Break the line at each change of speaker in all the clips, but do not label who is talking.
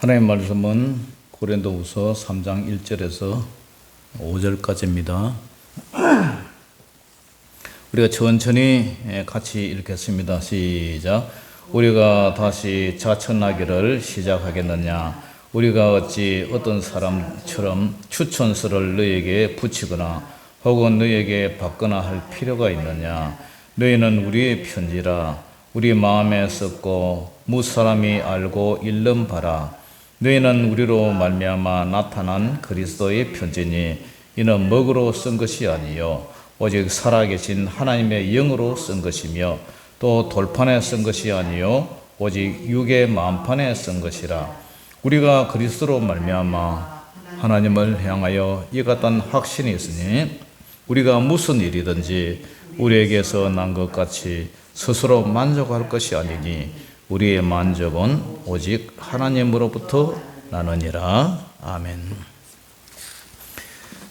하나님 말씀은 고린도후서 3장 1절에서 5절까지입니다. 우리가 천천히 같이 읽겠습니다. 시작. 우리가 다시 자천하기를 시작하겠느냐? 우리가 어찌 어떤 사람처럼 추천서를 너에게 붙이거나 혹은 너에게 받거나 할 필요가 있느냐? 너희는 우리의 편지라. 우리 마음에 썼고 무사람이 알고 읽는 바라. 너희는 우리로 말미암아 나타난 그리스도의 편지니 이는 먹으로 쓴 것이 아니요 오직 살아계신 하나님의 영으로 쓴 것이며 또 돌판에 쓴 것이 아니요 오직 육의 만판에 쓴 것이라. 우리가 그리스도로 말미암아 하나님을 향하여 이 같은 확신이 있으니 우리가 무슨 일이든지 우리에게서 난 것 같이 스스로 만족할 것이 아니니 우리의 만족은 오직 하나님으로부터 나느니라. 아멘.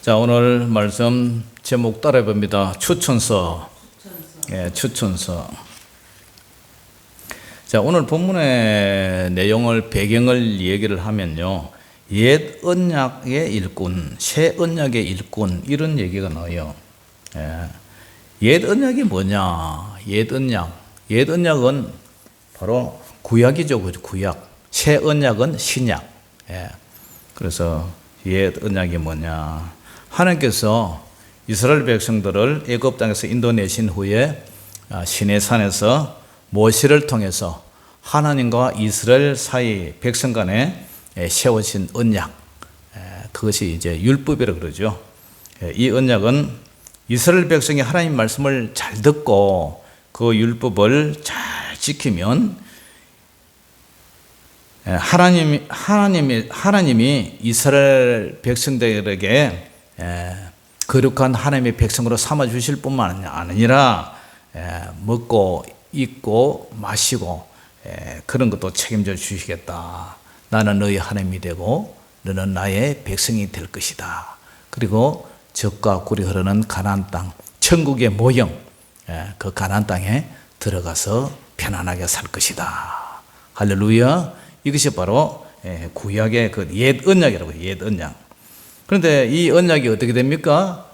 자, 오늘 말씀 제목 따라해봅니다. 추천서. 추천서. 자, 오늘 본문의 내용을, 배경을 얘기를 하면요, 옛 언약의 일꾼, 새 언약의 일꾼, 이런 얘기가 나와요. 옛 언약이 뭐냐? 옛 언약은 바로 구약이죠. 구약. 새 언약은 신약. 그래서 옛 언약이 뭐냐? 하나님께서 이스라엘 백성들을 애굽 땅에서 인도내신 후에 시내산에서 모세를 통해서 하나님과 이스라엘 사이 백성 간에 세우신 언약, 그것이 이제 율법이라고 그러죠. 이 언약은 이스라엘 백성이 하나님 말씀을 잘 듣고 그 율법을 잘 지키면 하나님이 이스라엘 백성들에게 거룩한 하나님의 백성으로 삼아 주실 뿐만 아니라 먹고 입고 마시고 그런 것도 책임져 주시겠다. 나는 너희 하나님이 되고 너는 나의 백성이 될 것이다. 그리고 젖과 꿀이 흐르는 가나안 땅, 천국의 모형, 그 가나안 땅에 들어가서 편안하게 살 것이다. 할렐루야. 이것이 바로 구약의 그 옛 언약이라고 해요. 옛 언약. 그런데 이 언약이 어떻게 됩니까?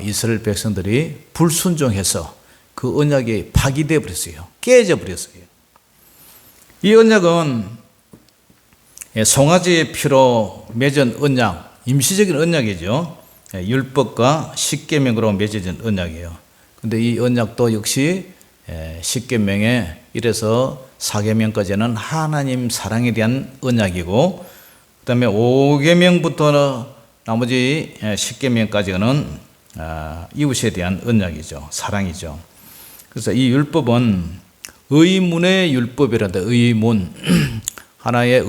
이스라엘 백성들이 불순종해서 그 언약이 파기되어 버렸어요. 깨져 버렸어요. 이 언약은 송아지의 피로 맺은 언약, 임시적인 언약이죠. 율법과 십계명으로 맺어진 언약이에요. 그런데 이 언약도 역시 십계명에 이래서 사계명까지는 하나님 사랑에 대한 언약이고, 그 다음에 5계명부터 나머지 10계명까지는 이웃에 대한 언약이죠. 사랑이죠. 그래서 이 율법은 의문의 율법이란다. 의문. 하나의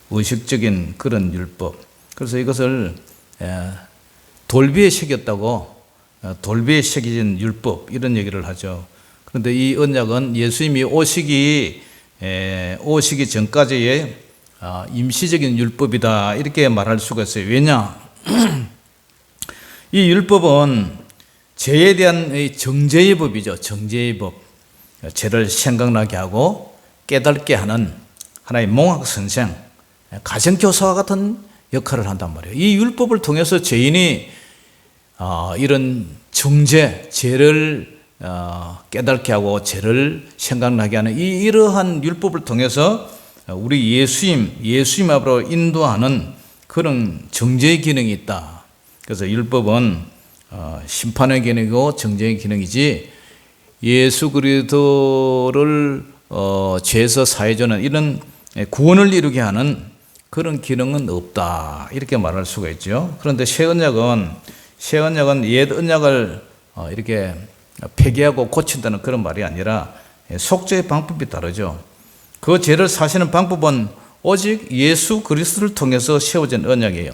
의식적인 그런 율법. 그래서 이것을 돌비에 새겼다고, 돌비에 새겨진 율법, 이런 얘기를 하죠. 그런데 이 언약은 예수님이 오시기 전까지의 임시적인 율법이다, 이렇게 말할 수가 있어요. 왜냐? 이 율법은 죄에 대한 정죄의 법이죠. 정죄의 법. 죄를 생각나게 하고 깨닫게 하는 하나의 몽학선생, 가정교사와 같은 역할을 한단 말이에요. 이 율법을 통해서 죄인이 이런 정죄, 죄를 깨닫게 하고 죄를 생각나게 하는 이러한 율법을 통해서 우리 예수님 앞으로 인도하는 그런 정죄의 기능이 있다. 그래서 율법은 심판의 기능이고 정죄의 기능이지 예수 그리스도를 죄에서 사해주는 이런 구원을 이루게 하는 그런 기능은 없다, 이렇게 말할 수가 있죠. 그런데 새 언약은 옛 언약을 이렇게 폐기하고 고친다는 그런 말이 아니라 속죄의 방법이 다르죠. 그 죄를 사시는 방법은 오직 예수 그리스도를 통해서 세워진 언약이에요.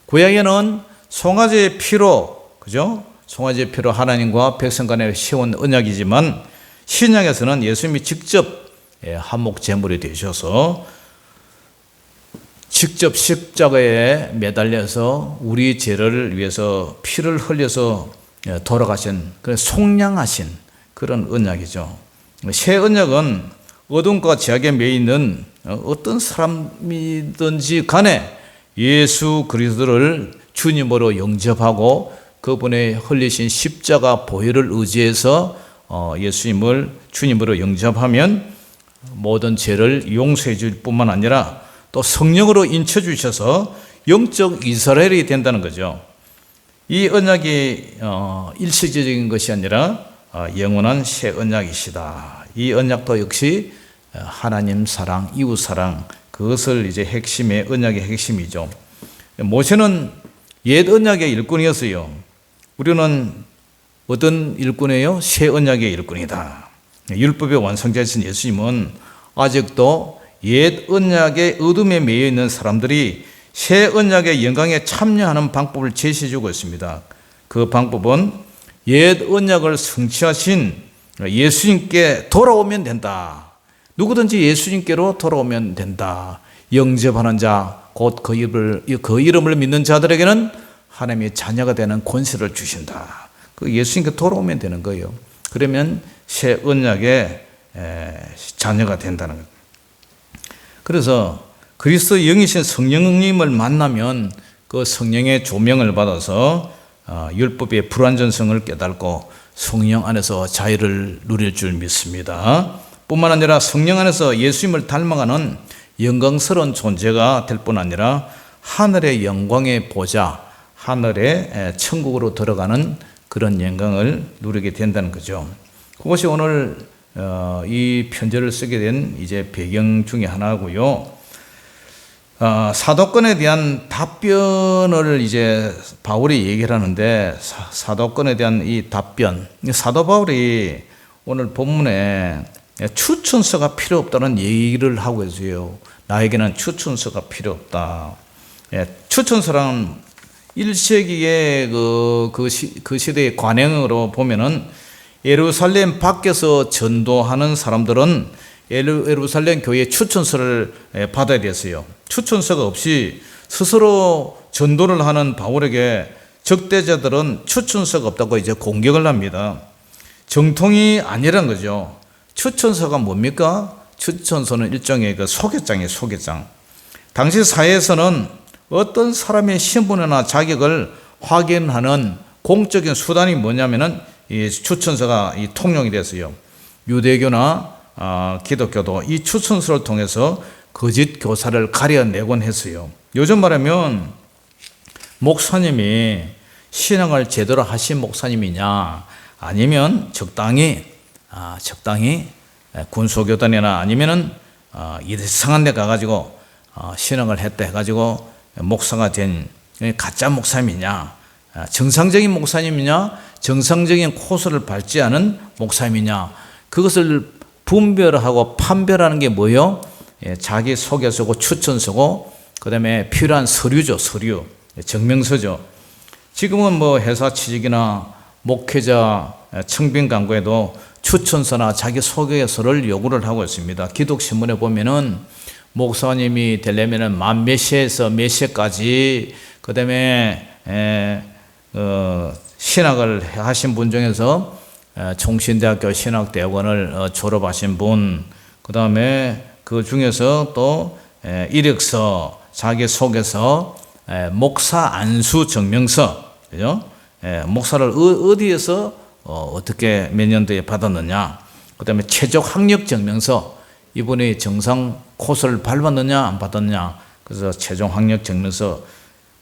구약에는 송아지의 피로, 그죠? 송아지의 피로 하나님과 백성 간에 세운 언약이지만 신약에서는 예수님이 직접 한목 제물이 되셔서 직접 십자가에 매달려서 우리 죄를 위해서 피를 흘려서 돌아가신, 속량하신 그런 언약이죠. 새 언약은 어둠과 죄악에 매여 있는 어떤 사람이든지 간에 예수 그리스도를 주님으로 영접하고 그분의 흘리신 십자가 보혈을 의지해서 예수님을 주님으로 영접하면 모든 죄를 용서해 줄 뿐만 아니라 또 성령으로 인쳐 주셔서 영적 이스라엘이 된다는 거죠. 이 언약이 일시적인 것이 아니라 영원한 새 언약이시다. 이 언약도 역시 하나님 사랑, 이웃 사랑, 그것을 이제 핵심의 언약의 핵심이죠. 모세는 옛 언약의 일꾼이었어요. 우리는 어떤 일꾼이에요? 새 언약의 일꾼이다. 율법의 완성자이신 예수님은 아직도 옛 언약의 어둠에 매여 있는 사람들이 새 언약의 영광에 참여하는 방법을 제시해주고 있습니다. 그 방법은 옛 언약을 성취하신 예수님께 돌아오면 된다. 누구든지 예수님께로 돌아오면 된다. 영접하는 자, 곧 그 이름을 믿는 자들에게는 하나님의 자녀가 되는 권세를 주신다. 그 예수님께 돌아오면 되는 거예요. 그러면 새 언약의 자녀가 된다는 거예요. 그래서 그리스도 영이신 성령님을 만나면 그 성령의 조명을 받아서 율법의 불완전성을 깨닫고 성령 안에서 자유를 누릴 줄 믿습니다. 뿐만 아니라 성령 안에서 예수님을 닮아가는 영광스러운 존재가 될 뿐 아니라 하늘의 영광의 보좌, 하늘의 천국으로 들어가는 그런 영광을 누리게 된다는 거죠. 그것이 오늘 이 편지를 쓰게 된 이제 배경 중에 하나고요. 사도권에 대한 답변을 이제 바울이 얘기를 하는데 사도권에 대한 이 답변, 사도 바울이 오늘 본문에 추천서가 필요 없다는 얘기를 하고 있어요. 나에게는 추천서가 필요 없다. 추천서란 1세기의 그 시대의 관행으로 보면은 예루살렘 밖에서 전도하는 사람들은 예루살렘 교회의 추천서를 받아야 됐어요. 추천서가 없이 스스로 전도를 하는 바울에게 적대자들은 추천서가 없다고 이제 공격을 합니다. 정통이 아니란 거죠. 추천서가 뭡니까? 추천서는 일종의 그 소개장이에요, 소개장. 당시 사회에서는 어떤 사람의 신분이나 자격을 확인하는 공적인 수단이 뭐냐면은 이 추천서가 통용이 됐어요. 유대교나 기독교도 이 추천서를 통해서 거짓 교사를 가려내곤 했어요. 요즘 말하면 목사님이 신앙을 제대로 하신 목사님이냐, 아니면 적당히 군소교단이나 아니면은 이상한 데 가가지고 신앙을 했다 해가지고 목사가 된 가짜 목사님이냐, 정상적인 목사님이냐, 정상적인 코스를 밟지 않은 목사님이냐, 그것을 분별하고 판별하는 게 뭐예요? 자기 소개서고 추천서고 그 다음에 필요한 서류죠. 서류, 증명서죠. 지금은 뭐 회사 취직이나 목회자 청빙 광고에도 추천서나 자기 소개서를 요구를 하고 있습니다. 기독신문에 보면은 목사님이 되려면은 만 몇 시에서 몇 시까지, 그 다음에 신학을 하신 분 중에서 총신대학교 신학대학원을 졸업하신 분, 그 다음에 그 중에서 또 이력서, 자기소개서, 목사 안수 증명서, 그죠? 목사를 어디에서 어떻게 몇 년도에 받았느냐, 그 다음에 최적 학력 증명서, 이분이 정상 코스를 밟았느냐 안 받았느냐, 그래서 최종 학력 증명서.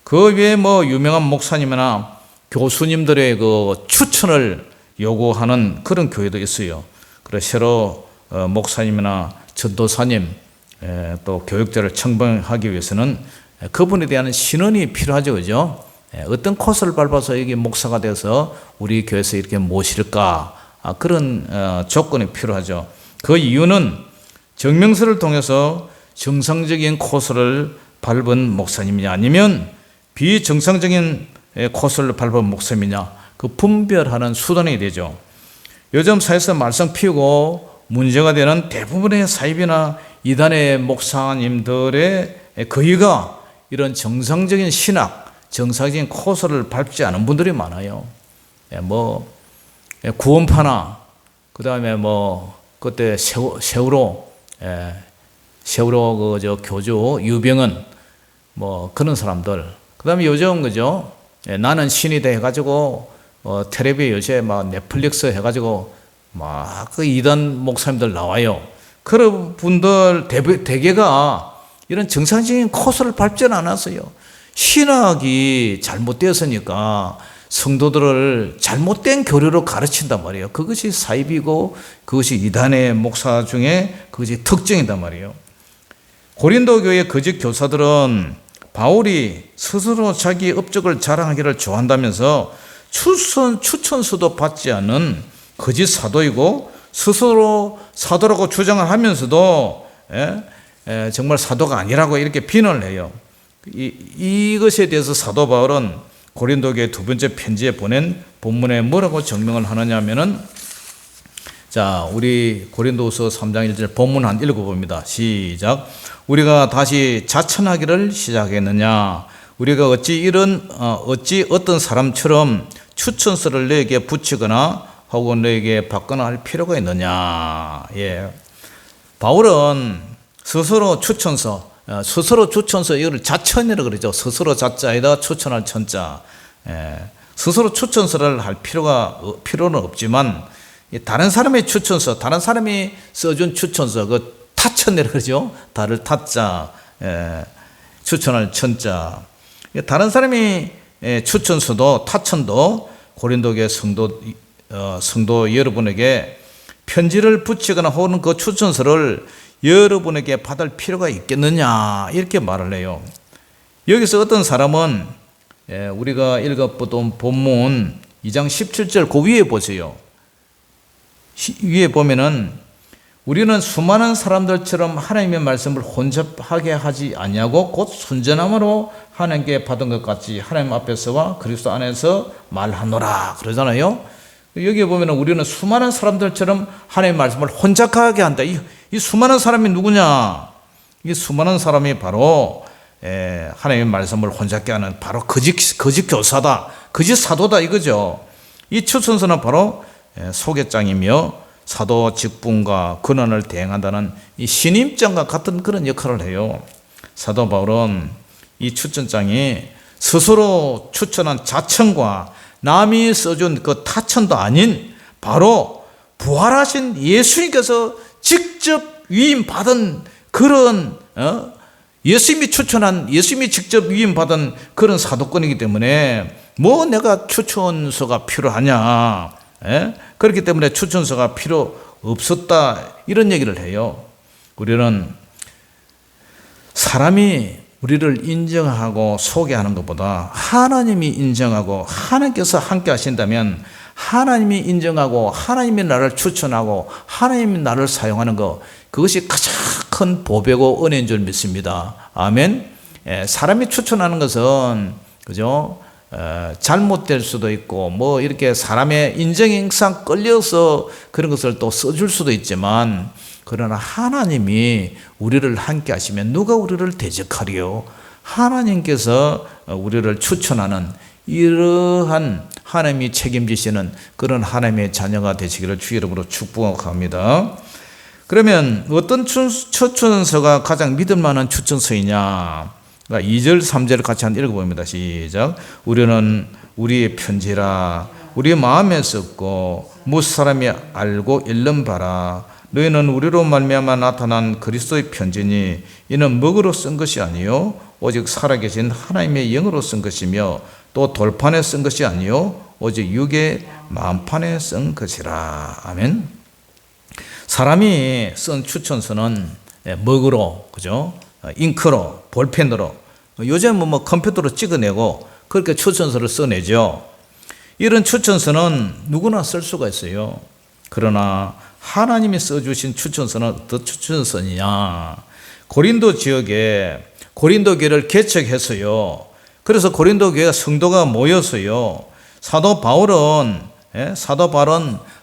그 외에 뭐 유명한 목사님이나 교수님들의 그 추천을 요구하는 그런 교회도 있어요. 그래서 새로 목사님이나 전도사님 또 교육자를 청빙하기 위해서는 그분에 대한 신원이 필요하죠, 그죠? 어떤 코스를 밟아서 이게 목사가 돼서 우리 교회에서 이렇게 모실까, 그런 조건이 필요하죠. 그 이유는 증명서를 통해서 정상적인 코스를 밟은 목사님이냐, 아니면 비정상적인 코스를 밟은 목사님이냐, 그 분별하는 수단이 되죠. 요즘 사회에서 말썽 피우고 문제가 되는 대부분의 사입이나 이단의 목사님들의 거의가 이런 정상적인 신학, 정상적인 코스를 밟지 않은 분들이 많아요. 뭐 구원파나 그 다음에 뭐 그때 세월호 세월호 저 교주 유병은 뭐 그런 사람들. 그다음에 요즘 그죠? 나는 신이 돼 해가지고 텔레비 요새 막 넷플릭스 해가지고 막 그 이단 목사님들 나와요. 그런 분들 대개가 이런 정상적인 코스를 밟지 않았어요. 신학이 잘못되었으니까 성도들을 잘못된 교리로 가르친단 말이에요. 그것이 사입이고 그것이 이단의 목사 중에 그것이 특징이단 말이에요. 고린도 교회 거짓 교사들은 바울이 스스로 자기 업적을 자랑하기를 좋아한다면서 추천수도 받지 않은 거짓 사도이고 스스로 사도라고 주장을 하면서도 정말 사도가 아니라고 이렇게 비난을 해요. 이것에 대해서 사도 바울은 고린도 교회 두 번째 편지에 보낸 본문에 뭐라고 증명을 하느냐 하면은, 자, 우리 고린도후서 3장 1절 본문 한 읽어봅니다. 시작. 우리가 다시 자천하기를 시작했느냐? 우리가 어찌 어떤 사람처럼 추천서를 너에게 붙이거나 혹은 너에게 받거나 할 필요가 있느냐? 예. 바울은 스스로 추천서, 이거를 자천이라고 그러죠. 스스로 자자에다 추천할 천자. 스스로 추천서를 할 필요는 없지만, 다른 사람의 추천서, 다른 사람이 써준 추천서, 그 타천이라고 그러죠. 달을 타자, 추천할 천자. 다른 사람이 추천서도 타천도 고린도교회 성도 여러분에게 편지를 붙이거나 혹은 그 추천서를 여러분에게 받을 필요가 있겠느냐, 이렇게 말을 해요. 여기서 어떤 사람은 우리가 읽어보던 본문 2장 17절 그 위에 보세요. 위에 보면은 우리는 수많은 사람들처럼 하나님의 말씀을 혼잡하게 하지 아니하고 곧 순전함으로 하나님께 받은 것 같이 하나님 앞에서와 그리스도 안에서 말하노라 그러잖아요. 여기에 보면 우리는 수많은 사람들처럼 하나님의 말씀을 혼잡하게 한다. 이 수많은 사람이 누구냐? 이 수많은 사람이 바로 하나님의 말씀을 혼잡게 하는 바로 거짓 교사다, 거짓 사도다 이거죠. 이 추천서는 바로 소개장이며 사도 직분과 근원을 대행한다는 이 신임장과 같은 그런 역할을 해요. 사도 바울은 이 추천장이 스스로 추천한 자천과 남이 써준 그 타천도 아닌 바로 부활하신 예수님께서 직접 위임받은 그런 예수님이 추천한, 예수님이 직접 위임받은 그런 사도권이기 때문에 뭐 내가 추천서가 필요하냐, 그렇기 때문에 추천서가 필요 없었다, 이런 얘기를 해요. 우리는 사람이 우리를 인정하고 소개하는 것보다 하나님이 인정하고 하나님께서 함께 하신다면 하나님이 인정하고 하나님이 나를 추천하고 하나님이 나를 사용하는 것, 그것이 가장 큰 보배고 은혜인 줄 믿습니다. 아멘. 사람이 추천하는 것은 그죠? 잘못될 수도 있고 뭐 이렇게 사람의 인정행상 끌려서 그런 것을 또 써줄 수도 있지만, 그러나 하나님이 우리를 함께 하시면 누가 우리를 대적하리요? 하나님께서 우리를 추천하는 이러한 하나님이 책임지시는 그런 하나님의 자녀가 되시기를 주 이름으로 축복합니다. 그러면 어떤 추천서가 가장 믿을 만한 추천서이냐? 2절 3절을 같이 한번 읽어봅니다. 시작. 우리는 우리의 편지라 우리 마음에 썼고 무엇 사람이 알고 읽는 바라. 너희는 우리로 말미암아 나타난 그리스도의 편지니 이는 먹으로 쓴 것이 아니요 오직 살아계신 하나님의 영으로 쓴 것이며 또 돌판에 쓴 것이 아니요 오직 육의 마음판에 쓴 것이라. 아멘. 사람이 쓴 추천서는 먹으로, 그죠? 잉크로, 볼펜으로, 요즘은 뭐 컴퓨터로 찍어내고 그렇게 추천서를 써내죠. 이런 추천서는 누구나 쓸 수가 있어요. 그러나 하나님이 써주신 추천서는 어떤 추천서냐? 고린도 지역에 고린도 교회를 개척했어요. 그래서 고린도 교회가 성도가 모였어요. 사도 바울은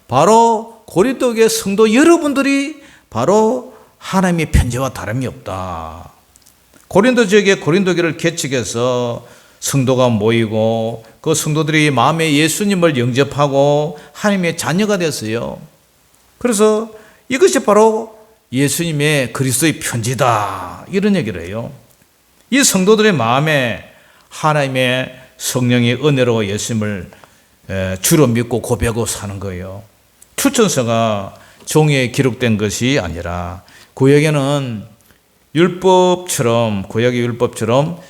바로 고린도 교회 성도 여러분들이 바로 하나님의 편지와 다름이 없다. 고린도 지역에 고린도 교회를 개척해서 성도가 모이고 그 성도들이 마음에 예수님을 영접하고 하나님의 자녀가 됐어요. 그래서 이것이 바로 예수님의 그리스도의 편지다, 이런 얘기를 해요. 이 성도들의 마음에 하나님의 성령의 은혜로 예수님을 주로 믿고 고백하고 사는 거예요. 추천서가 종이에 기록된 것이 아니라 구약의 율법처럼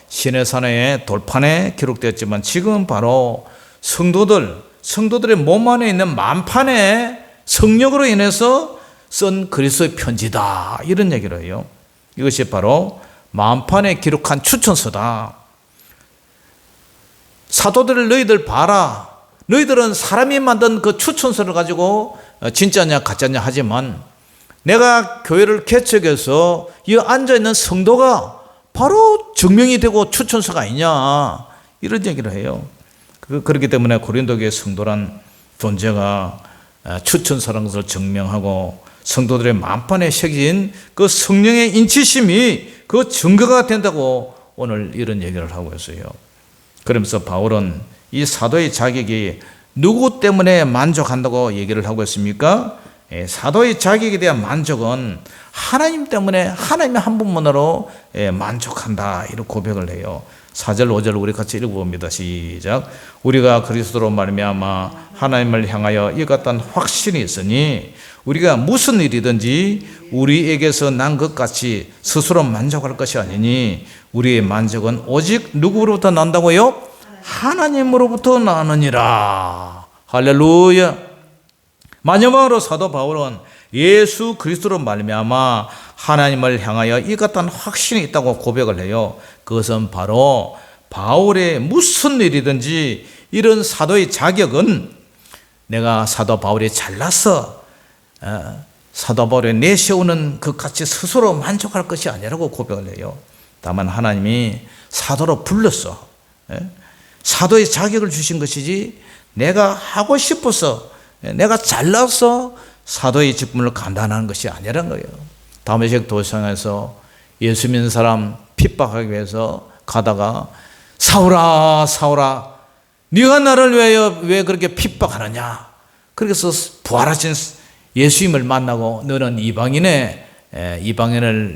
시내산의 돌판에 기록되었지만 지금은 바로 성도들의 몸 안에 있는 만판의 성령으로 인해서 쓴 그리스도의 편지다, 이런 얘기를 해요. 이것이 바로 만판에 기록한 추천서다. 사도들을 너희들 봐라. 너희들은 사람이 만든 그 추천서를 가지고 진짜냐 가짜냐 하지만 내가 교회를 개척해서 이 앉아있는 성도가 바로 증명이 되고 추천서가 아니냐, 이런 얘기를 해요. 그렇기 때문에 고린도교의 성도란 존재가 추천서라는 것을 증명하고 성도들의 만판에 새긴 그 성령의 인치심이 그 증거가 된다고 오늘 이런 얘기를 하고 있어요. 그러면서 바울은 이 사도의 자격이 누구 때문에 만족한다고 얘기를 하고 있습니까? 사도의 자격에 대한 만족은 하나님 때문에, 하나님의 한 분만으로 만족한다, 이런 고백을 해요. 4절 5절 우리 같이 읽어봅니다. 시작. 우리가 그리스도로 말미암아 하나님을 향하여 이것 같은 확신이 있으니 우리가 무슨 일이든지 우리에게서 난 것 같이 스스로 만족할 것이 아니니 우리의 만족은 오직 누구로부터 난다고요? 하나님으로부터 나느니라. 할렐루야. 마지막으로 사도 바울은 예수 그리스도로 말미암아 하나님을 향하여 이 같은 확신이 있다고 고백을 해요. 그것은 바로 바울의 무슨 일이든지 이런 사도의 자격은 내가 사도 바울이 잘나서 사도 바울이 내세우는 그 같이 스스로 만족할 것이 아니라고 고백을 해요. 다만 하나님이 사도로 불렀어. 사도의 자격을 주신 것이지 내가 하고 싶어서, 내가 잘나서 사도의 직분을 감당하는 것이 아니라는 거예요. 다메섹 도상에서 예수 믿는 사람 핍박하기 위해서 가다가 사울아 사울아 네가 나를 왜 그렇게 핍박하느냐. 그래서 부활하신 예수님을 만나고 너는 이방인을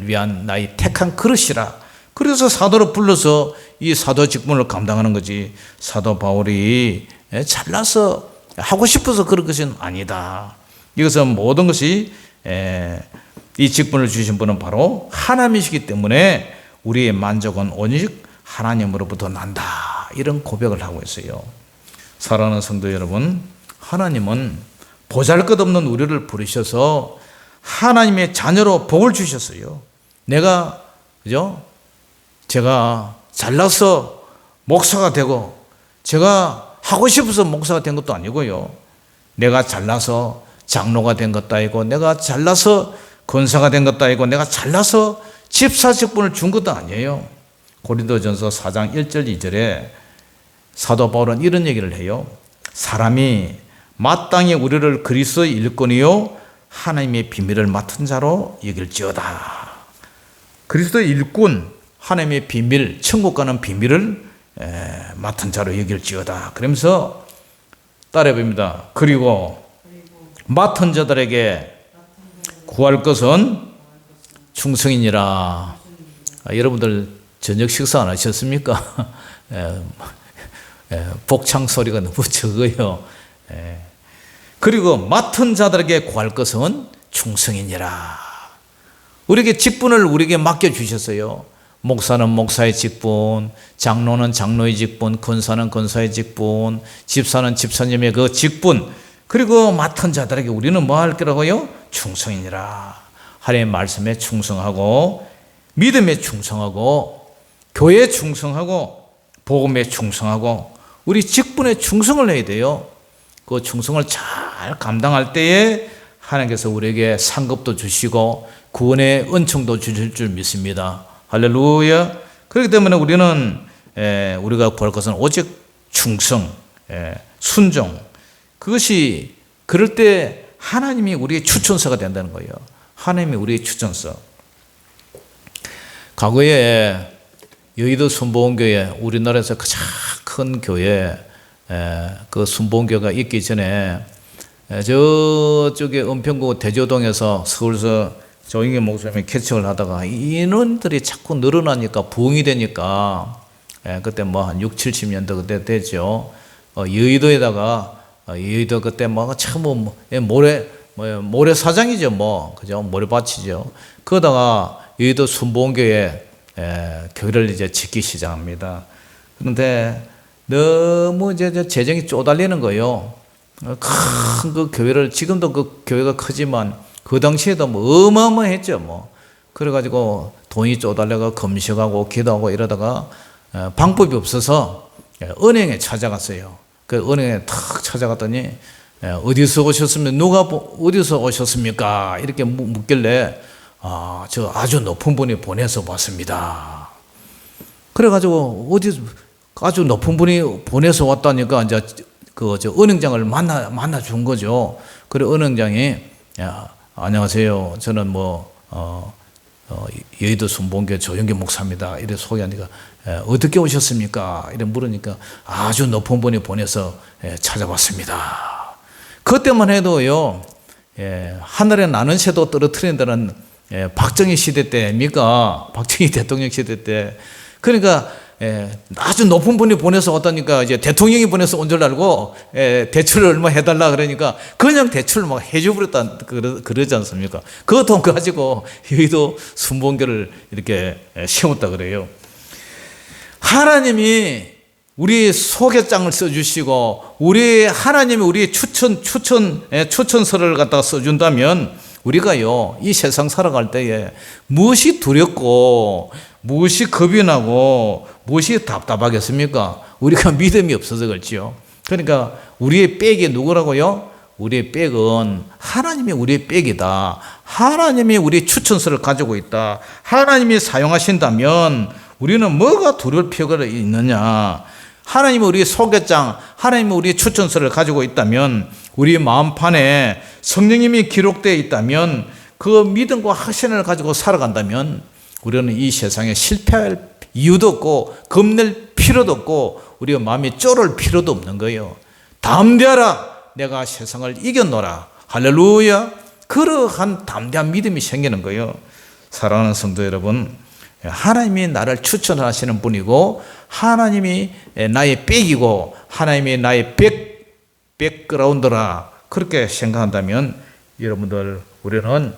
위한 나의 택한 그릇이라. 그래서 사도로 불러서 이 사도 직분을 감당하는 거지, 사도 바울이 잘나서 하고 싶어서 그런 것은 아니다. 이것은 모든 것이 이 직분을 주신 분은 바로 하나님이시기 때문에 우리의 만족은 오직 하나님으로부터 난다, 이런 고백을 하고 있어요. 사랑하는 성도 여러분, 하나님은 보잘것없는 우리를 부르셔서 하나님의 자녀로 복을 주셨어요. 제가 잘나서 목사가 되고 제가 하고 싶어서 목사가 된 것도 아니고요. 내가 잘나서 장로가 된 것도 아니고 내가 잘나서 권사가 된 것도 아니고 내가 잘나서 집사 직분을 준 것도 아니에요. 고린도전서 4장 1절 2절에 사도 바울은 이런 얘기를 해요. 사람이 마땅히 우리를 그리스도의 일꾼이요 하나님의 비밀을 맡은 자로 여길지어다. 그리스도의 일꾼, 하나님의 비밀, 천국 가는 비밀을 맡은 자로 여길지어다. 그러면서 따라해봅니다. 그리고 맡은 자들에게 구할 것은 충성이니라. 여러분들 저녁 식사 안 하셨습니까? 복창 소리가 너무 적어요. 그리고 맡은 자들에게 구할 것은 충성이니라. 우리에게 직분을 우리에게 맡겨주셨어요. 목사는 목사의 직분, 장로는 장로의 직분, 권사는 권사의 직분, 집사는 집사님의 그 직분, 그리고 맡은 자들에게 우리는 뭐 할 거라고요? 충성이니라. 하나님의 말씀에 충성하고, 믿음에 충성하고, 교회에 충성하고, 복음에 충성하고, 우리 직분에 충성을 해야 돼요. 그 충성을 잘 감당할 때에 하나님께서 우리에게 상급도 주시고 구원의 은총도 주실 줄 믿습니다. 할렐루야. 그렇기 때문에 우리가 구할 것은 오직 충성, 순종. 그것이 그럴 때 하나님이 우리의 추천서가 된다는 거예요. 하나님이 우리의 추천서. 과거에 여의도 순복음교회, 우리나라에서 가장 큰 교회, 그 순복음교회가 있기 전에 저쪽에 은평구 대조동에서 서울서 조영기 목사님이 개척을 하다가 인원들이 자꾸 늘어나니까 부흥이 되니까 그때 뭐 한 6, 70년도 그때 됐죠. 여의도에다가 여의도 그때 뭐 참 모래사장이죠 뭐 그죠 모래밭이죠. 그러다가 여의도 순복음교회 교회를 이제 짓기 시작합니다. 그런데 너무 이제 재정이 쪼달리는 거예요. 큰 그 교회를 지금도 그 교회가 크지만 그 당시에도 뭐 어마어마했죠 뭐. 그래가지고 돈이 쪼달려가 금식하고 기도하고 이러다가 방법이 없어서 은행에 찾아갔어요. 그 은행에 탁 찾아갔더니 어디서 오셨습니까? 누가 어디서 오셨습니까? 이렇게 묻길래 저 아주 높은 분이 보내서 왔습니다. 그래가지고 어디 아주 높은 분이 보내서 왔다니까 이제 저 은행장을 만나 준 거죠. 그래 은행장이 안녕하세요. 저는 여의도 순복음교회 조영기 목사입니다. 이래 소개하니까 어떻게 오셨습니까? 이래 물으니까 아주 높은 분이 보내서 찾아봤습니다. 그때만 해도요, 하늘에 나는 새도 떨어뜨린다는 박정희 시대 때입니까? 박정희 대통령 시대 때. 그러니까 아주 높은 분이 보내서 왔다니까 이제 대통령이 보내서 온 줄 알고 대출을 얼마 해달라 그러니까 그냥 대출을 막 해줘버렸다 그러지 않습니까? 그 돈 가지고 여의도 순복음교회를 이렇게 세웠다 그래요. 하나님이 우리 소개장을 써주시고 하나님이 우리 추천서를 갖다가 써준다면 우리가요 이 세상 살아갈 때에 무엇이 두렵고 무엇이 겁이 나고 무엇이 답답하겠습니까? 우리가 믿음이 없어서 그렇지요. 그러니까 우리의 백이 누구라고요? 우리의 백은 하나님이 우리의 백이다. 하나님이 우리 추천서를 가지고 있다. 하나님이 사용하신다면 우리는 뭐가 두려울 필요가 있느냐? 하나님이 우리 소개장, 하나님이 우리 추천서를 가지고 있다면 우리 마음판에 성령님이 기록되어 있다면 그 믿음과 확신을 가지고 살아간다면 우리는 이 세상에 실패할 이유도 없고 겁낼 필요도 없고 우리가 마음이 쫄을 필요도 없는 거예요. 담대하라 내가 세상을 이겨노라 할렐루야. 그러한 담대한 믿음이 생기는 거예요. 사랑하는 성도 여러분, 하나님이 나를 추천하시는 분이고 하나님이 나의 백이고 하나님이 나의 백그라운드라 그렇게 생각한다면 여러분들 우리는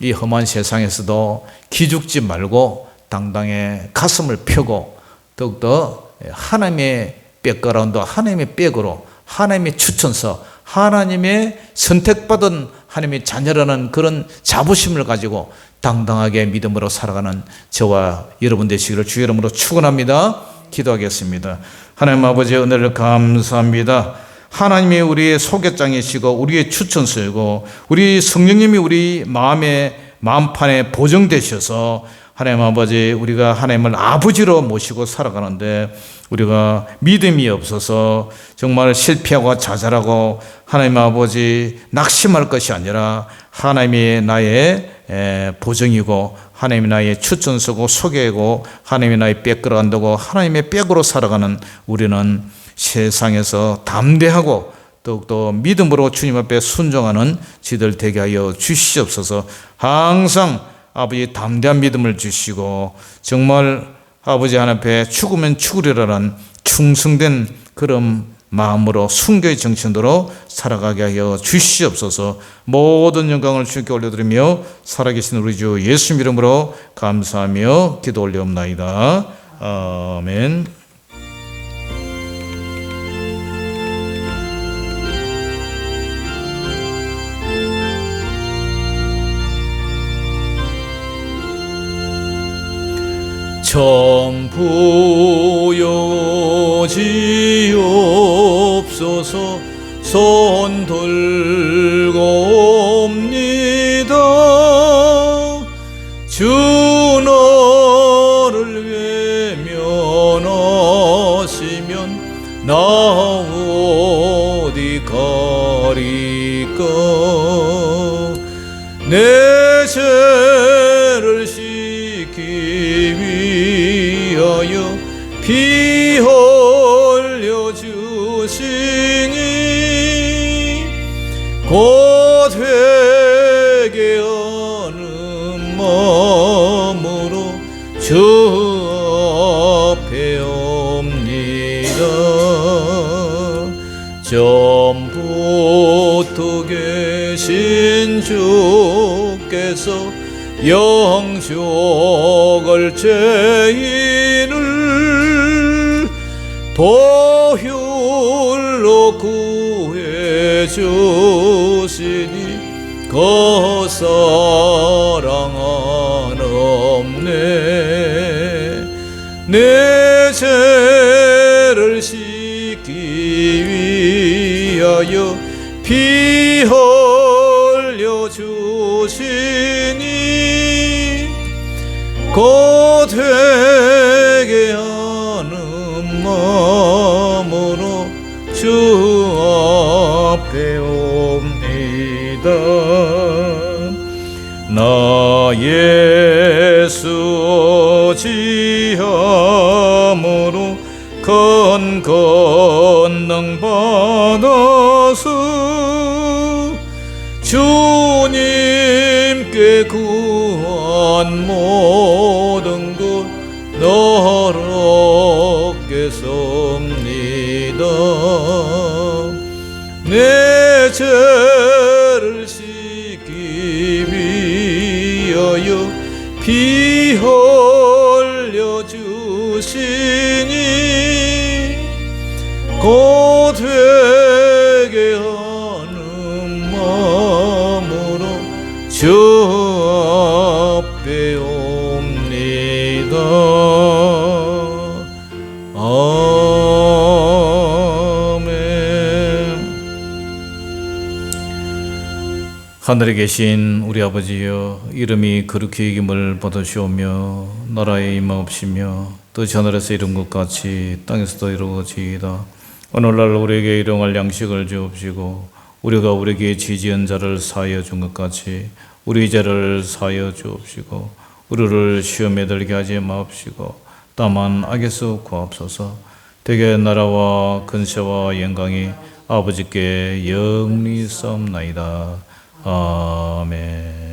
이 험한 세상에서도 기죽지 말고 당당히 가슴을 펴고 더욱더 하나님의 백그라운드, 하나님의 백으로 하나님의 추천서, 하나님의 선택받은 하나님의 자녀라는 그런 자부심을 가지고 당당하게 믿음으로 살아가는 저와 여러분 되시기를 주의 이름으로 축원합니다. 기도하겠습니다. 하나님 아버지 은혜를 감사합니다. 하나님이 우리의 소개장이시고 우리의 추천서이고 우리 성령님이 우리 마음판에 보정되셔서 하나님 아버지 우리가 하나님을 아버지로 모시고 살아가는데 우리가 믿음이 없어서 정말 실패하고 좌절하고 하나님 아버지 낙심할 것이 아니라 하나님이 나의 보정이고 하나님이 나의 추천서고 소개이고 하나님이 나의 백그라운드고 하나님의 백으로 살아가는 우리는 세상에서 담대하고 더욱더 믿음으로 주님 앞에 순종하는 지들 되게 하여 주시옵소서. 항상 아버지 담대한 믿음을 주시고 정말 아버지 하나님 앞에 죽으면 죽으리라는 충성된 그런 마음으로 순교의 정신으로 살아가게 하여 주시옵소서. 모든 영광을 주님께 올려드리며 살아계신 우리 주 예수 이름으로 감사하며 기도 올려옵나이다. 아멘. 전부여지옵소서. 손 들고 옵니다. 주 너를 외면하시면 나 어디 가리까. 내 죄를 씻기 위하여 피 흘려 주시니 곧 회개하는 되신 주께서 영적을 죄인을 보혈로 구해 주시니 그 사랑 한없네. 내 죄를 씻기 위하여 피 흘려 주시니 곧 회개 하는 마음으로 주 앞에 옵니다. 나 예수 지함으로 큰 권능 받아서 주님께 구한 모든 것 너롭게 섭니다. 내 죄를 씻기 위하여 피 흘려 주시니 곧 회개하는 마음으로 주 앞에 옵니다. 하늘에 계신 우리 아버지여, 이름이 거룩히 여김을 받으시오며 나라의 임하옵시며 뜻이 하늘에서 이룬 것 같이 땅에서도 이루어지이다. 오늘날 우리에게 일용할 양식을 주옵시고 우리가 우리에게 지지한 자를 사하여 준 것 같이 우리 죄를 사하여 주옵시고 우리를 시험에 들게 하지 마옵시고 다만 악에서 구하옵소서. 대개 나라와 근세와 영광이 아버지께 영리하옵나이다. 아멘.